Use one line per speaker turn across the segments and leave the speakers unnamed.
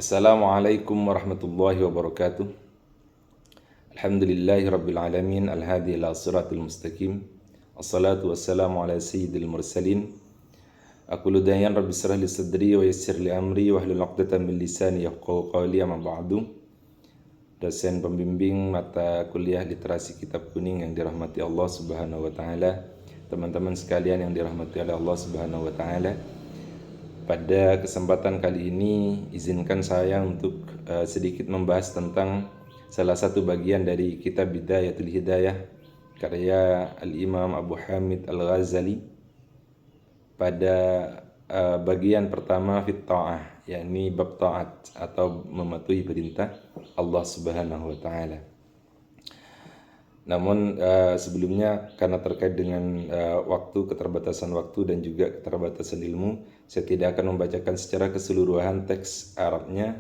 Assalamualaikum warahmatullahi wabarakatuh. Alhamdulillahi rabbil alamin, al-hadi ila siratul mustaqim. Assalatu wassalamu ala sayyidil mursalin. Aqulu dayan rabbi shrah li sadri wa yassir li amri wahlul 'uqdatam min lisani yafqahu qawli, amma ba'du. Dosen pembimbing mata kuliah literasi kitab kuning yang dirahmati Allah Subhanahu wa taala. Teman-teman sekalian yang dirahmati oleh Allah Subhanahu wa taala. Pada kesempatan kali ini izinkan saya untuk sedikit membahas tentang salah satu bagian dari kitab Bidayatul Hidayah karya Al-Imam Abu Hamid Al-Ghazali pada bagian pertama fit ta'ah, yakni bab ta'at atau mematuhi perintah Allah Subhanahu wa taala. Namun sebelumnya karena terkait dengan keterbatasan waktu dan juga keterbatasan ilmu, saya tidak akan membacakan secara keseluruhan teks Arabnya,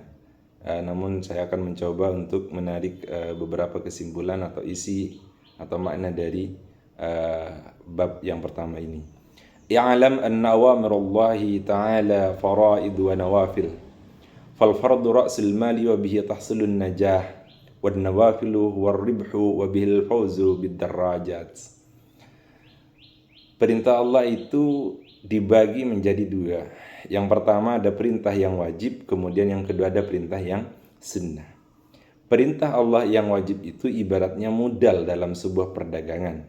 namun saya akan mencoba untuk menarik beberapa kesimpulan atau isi atau makna dari bab yang pertama ini. I'lam anna awamirallahi ta'ala faraid wa nawafil, fal fardu ra'sul mali wa bihi tahsulun najah, wan nawafilu war ribhu wa bihil fawzu bid darajat. Perintah Allah itu dibagi menjadi dua. Yang pertama ada perintah yang wajib, kemudian yang kedua ada perintah yang sunnah. Perintah Allah yang wajib itu ibaratnya modal dalam sebuah perdagangan.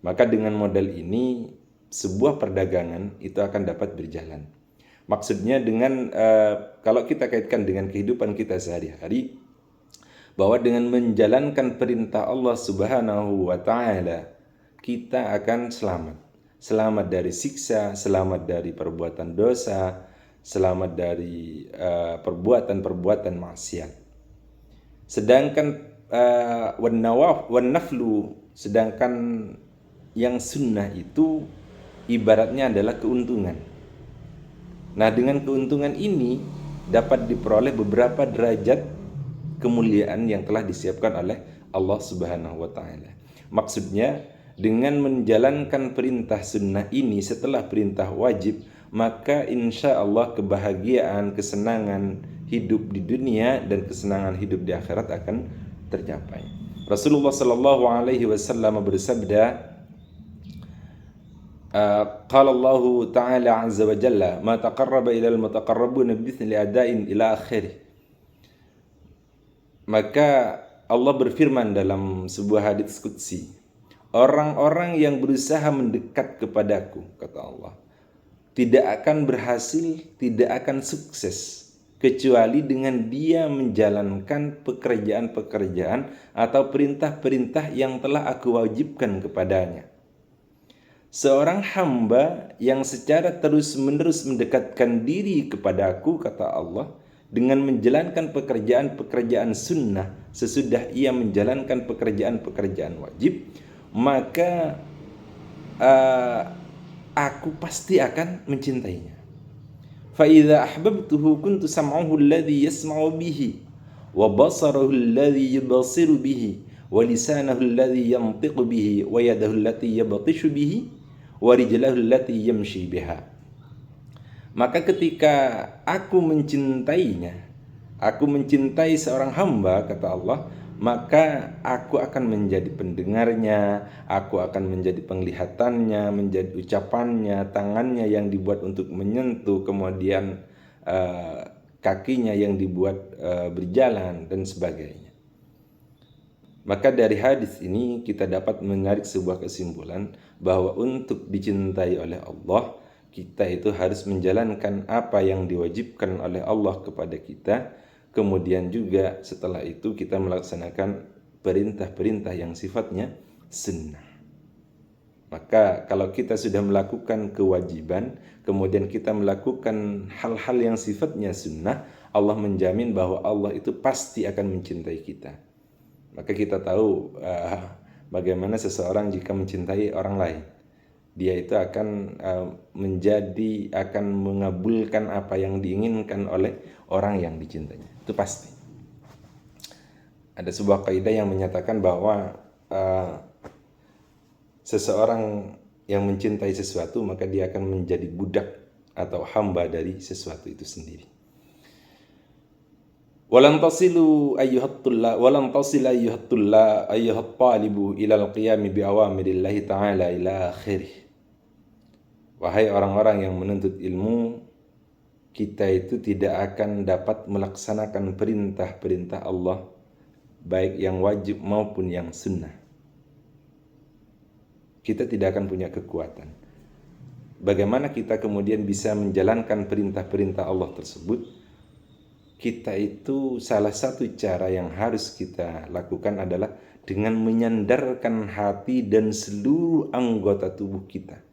Maka dengan modal ini sebuah perdagangan itu akan dapat berjalan. Maksudnya dengan kalau kita kaitkan dengan kehidupan kita sehari-hari, bahwa dengan menjalankan perintah Allah Subhanahu wa taala kita akan selamat. Selamat dari siksa, selamat dari perbuatan dosa, selamat dari perbuatan-perbuatan maksiat. Sedangkan wan naflu, sedangkan yang sunnah itu ibaratnya adalah keuntungan. Nah, dengan keuntungan ini dapat diperoleh beberapa derajat kemuliaan yang telah disiapkan oleh Allah Subhanahu wa taala. Maksudnya dengan menjalankan perintah sunnah ini setelah perintah wajib, maka insya Allah kebahagiaan, kesenangan hidup di dunia dan kesenangan hidup di akhirat akan tercapai. Rasulullah sallallahu alaihi wasallam bersabda, qala Allah ta'ala azza wa jalla, ma taqarraba ilal mutaqarrabuna bimithli ada'in ila akhirih. Maka Allah berfirman dalam sebuah hadits qudsi, orang-orang yang berusaha mendekat kepadaku, kata Allah, tidak akan berhasil, tidak akan sukses kecuali dengan dia menjalankan pekerjaan-pekerjaan atau perintah-perintah yang telah aku wajibkan kepadanya. Seorang hamba yang secara terus-menerus mendekatkan diri kepadaku, kata Allah, dengan menjalankan pekerjaan-pekerjaan sunnah sesudah ia menjalankan pekerjaan-pekerjaan wajib, maka aku pasti akan mencintainya. Fa idza ahbabtuhu kuntu sam'ahu alladhi yasma'u bihi wa basarahu alladhi yubsiru bihi wa lisanahu alladhi yantiqu bihi wa yadahu allati yabtishu bihi wa rijlahu allati yamshi biha. Maka ketika aku mencintainya, aku mencintai seorang hamba, kata Allah, maka aku akan menjadi pendengarnya, aku akan menjadi penglihatannya, menjadi ucapannya, tangannya yang dibuat untuk menyentuh, kemudian kakinya yang dibuat berjalan, dan sebagainya. Maka dari hadis ini kita dapat menarik sebuah kesimpulan bahwa untuk dicintai oleh Allah, kita itu harus menjalankan apa yang diwajibkan oleh Allah kepada kita. Kemudian juga setelah itu kita melaksanakan perintah-perintah yang sifatnya sunnah. Maka kalau kita sudah melakukan kewajiban, kemudian kita melakukan hal-hal yang sifatnya sunnah, Allah menjamin bahwa Allah itu pasti akan mencintai kita. Maka kita tahu bagaimana seseorang jika mencintai orang lain, dia itu akan akan mengabulkan apa yang diinginkan oleh orang yang dicintainya. Itu pasti. Ada sebuah kaidah yang menyatakan bahwa seseorang yang mencintai sesuatu, maka dia akan menjadi budak atau hamba dari sesuatu itu sendiri. Walan tasilu ayyuhat talibu ilal qiyami bi awamirillahi ta'ala ila akhirih. Wahai orang-orang yang menuntut ilmu, kita itu tidak akan dapat melaksanakan perintah-perintah Allah, baik yang wajib maupun yang sunnah. Kita tidak akan punya kekuatan. Bagaimana kita kemudian bisa menjalankan perintah-perintah Allah tersebut? Kita itu salah satu cara yang harus kita lakukan adalah dengan menyandarkan hati dan seluruh anggota tubuh kita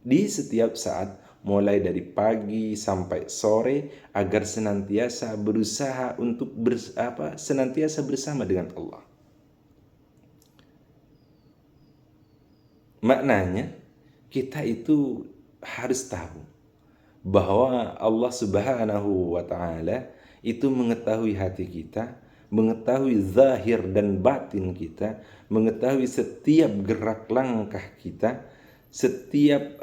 di setiap saat, mulai dari pagi sampai sore, agar senantiasa berusaha untuk senantiasa bersama dengan Allah. Maknanya kita itu harus tahu bahwa Allah Subhanahu wa Ta'ala itu mengetahui hati kita, mengetahui zahir dan batin kita, mengetahui setiap gerak langkah kita, setiap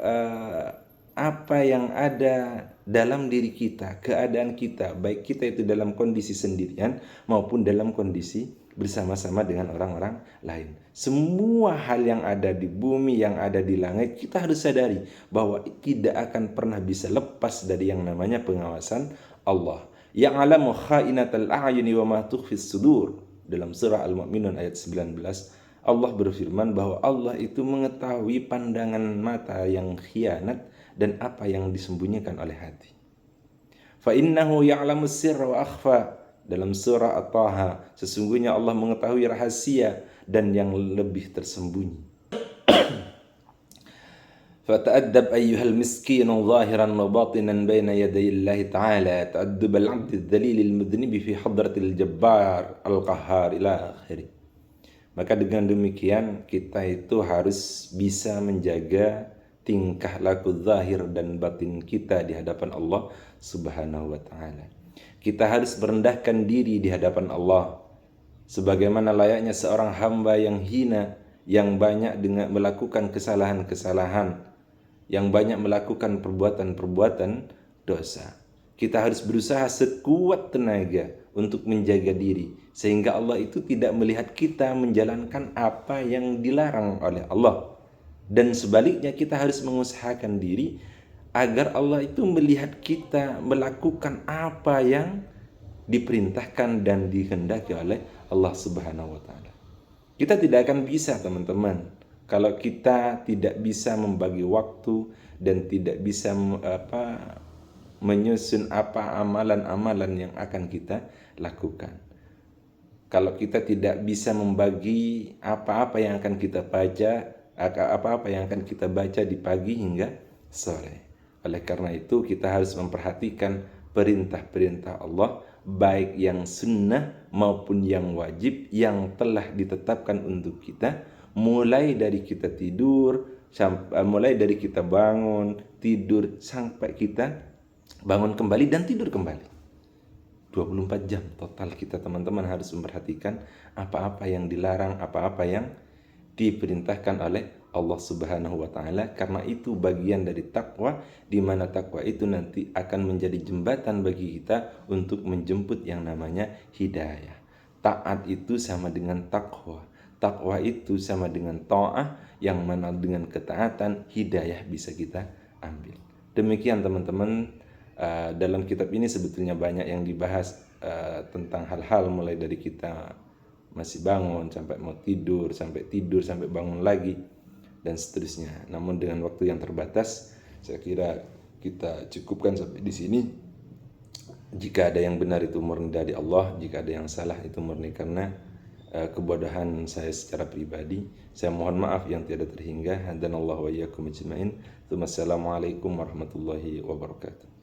apa yang ada dalam diri kita, keadaan kita, baik kita itu dalam kondisi sendirian maupun dalam kondisi bersama-sama dengan orang-orang lain. Semua hal yang ada di bumi, yang ada di langit, kita harus sadari bahwa tidak akan pernah bisa lepas dari yang namanya pengawasan Allah. Ya'lamu kha'inatal a'yuni wa ma tukhfis sudur. Dalam surah Al-Mu'minun ayat 19, Allah berfirman bahwa Allah itu mengetahui pandangan mata yang khianat dan apa yang disembunyikan oleh hati. Fa innahu ya'lamus sirra wa akhfa. Dalam surah At-Taha, sesungguhnya Allah mengetahui rahasia dan yang lebih tersembunyi. فتأدب أيها المسكين ظاهرا وباطنا بين يدي الله تعالى تأدب العبد الذليل المذنب في حضرة الجبار القهار إلى آخره. Maka dengan demikian kita itu harus bisa menjaga tingkah laku zahir dan batin kita di hadapan Allah Subhanahu wa Ta'ala. Kita harus merendahkan diri di hadapan Allah sebagaimana layaknya seorang hamba yang hina, yang banyak dengan melakukan kesalahan-kesalahan, yang banyak melakukan perbuatan-perbuatan dosa. Kita harus berusaha sekuat tenaga untuk menjaga diri, sehingga Allah itu tidak melihat kita menjalankan apa yang dilarang oleh Allah. Dan sebaliknya kita harus mengusahakan diri agar Allah itu melihat kita melakukan apa yang diperintahkan dan dikehendaki oleh Allah Subhanahu wa Ta'ala. Kita tidak akan bisa, teman-teman, kalau kita tidak bisa membagi waktu dan tidak bisa menyusun apa amalan-amalan yang akan kita lakukan. Kalau kita tidak bisa membagi apa-apa yang akan kita baca, apa-apa yang akan kita baca di pagi hingga sore. Oleh karena itu kita harus memperhatikan perintah-perintah Allah, baik yang sunnah maupun yang wajib yang telah ditetapkan untuk kita, mulai dari kita tidur, mulai dari kita bangun, tidur, sampai kita bangun kembali dan tidur kembali. 24 jam total kita, teman-teman, harus memperhatikan apa-apa yang dilarang, apa-apa yang diperintahkan oleh Allah Subhanahu wa Ta'ala, karena itu bagian dari takwa, di mana takwa itu nanti akan menjadi jembatan bagi kita untuk menjemput yang namanya hidayah. Taat itu sama dengan takwa. Takwa itu sama dengan ta'ah, yang mana dengan ketaatan hidayah bisa kita ambil. Demikian, teman-teman, dalam kitab ini sebetulnya banyak yang dibahas tentang hal-hal mulai dari kita masih bangun sampai mau tidur, sampai bangun lagi dan seterusnya. Namun dengan waktu yang terbatas, saya kira kita cukupkan sampai di sini. Jika ada yang benar itu murni dari Allah, jika ada yang salah itu murni karena kebodohan saya secara pribadi. Saya mohon maaf yang tiada terhingga. Hadanallahu wa iyyakum ajmain. Assalamualaikum warahmatullahi wabarakatuh.